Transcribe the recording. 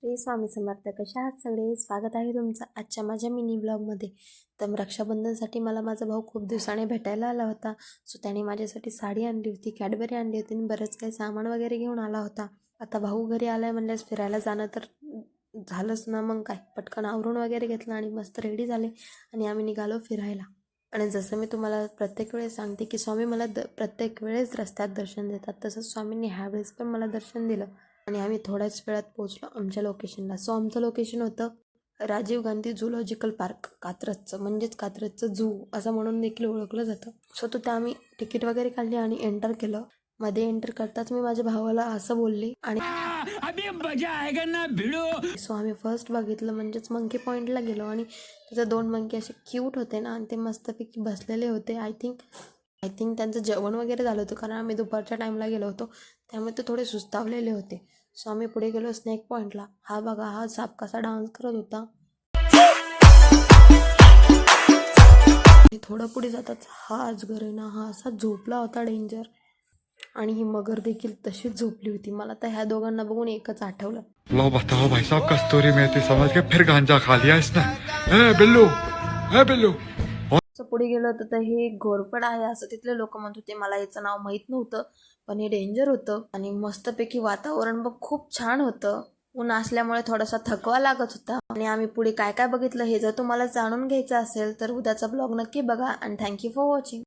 श्री स्वामी समर्थ. कशा आहात सगळे? स्वागत आहे तुमचं आजच्या माझ्या मिनी ब्लॉगमध्ये. तर रक्षाबंधनसाठी मला माझा भाऊ खूप दिवसाने भेटायला आला होता. सो त्याने माझ्यासाठी साडी आणली होती, कॅडबरी आणली होती आणि बरंच काही सामान वगैरे घेऊन आला होता. आता भाऊ घरी आला आहे म्हणल्यास फिरायला जाणं तर झालंच ना. मग काय, पटकन आवरून वगैरे घेतलं आणि मस्त रेडी झाले आणि आम्ही निघालो फिरायला. आणि जसं मी तुम्हाला प्रत्येक वेळेस सांगते की स्वामी मला प्रत्येक वेळेस रस्त्यात दर्शन देतात, तसंच स्वामींनी ह्यावेळेस पण मला दर्शन दिलं. आणि आम्ही थोड्याच वेळात पोहोचलो आमच्या लोकेशनला. सो आमचं लोकेशन होतं राजीव गांधी झूलॉजिकल पार्क, कात्रजचं, म्हणजेच कात्रजचं झू असं म्हणून देखील ओळखलं जातं. सो तिथे आम्ही तिकीट वगैरे काढली आणि एंटर केलं. मध्ये एंटर करताच मी माझ्या भावाला असं बोलली आणि सो आम्ही फर्स्ट बघितलं म्हणजेच मंकी पॉईंटला गेलो आणि तिथं 2 मंकी असे क्यूट होते ना आणि ते मस्तपैकी बसलेले होते. आय थिंक त्यांचं जेवण वगैरे झालं होतं, कारण आम्ही दुपारच्या टाईमला गेलो होतो, त्यामुळे ते थोडे सुस्तावलेले होते. सो आम्ही पुढे गेलो स्नेक पॉईंटला. हा बघा, हा साप कसा डान्स करत होता. थोडं पुढे जातात हा अजगर आहे ना, हा असा झोपला होता डेंजर. आणि ही मगर देखील तशीच झोपली होती. मला तर ह्या दोघांना बघून एकच आठवलं. लो बताओ भाई साहब, कस्तूरी मेथी समझ के फिर गांजा खा लिया इसने. ए बिल्लू, ए बिल्लू. पुढे गेलो तर हे घोरपड आहे असं तिथले लोक म्हणत होते. मला याचं नाव माहीत नव्हतं, पण हे डेंजर होतं. आणि मस्तपैकी वातावरण बघ खूप छान होतं. ऊन असल्यामुळे थोडासा थकवा लागत होता. आणि आम्ही पुढे काय काय बघितलं हे जर तुम्हाला जाणून घ्यायचं असेल तर उद्याचा ब्लॉग नक्की बघा. आणि थँक्यू फॉर वॉचिंग.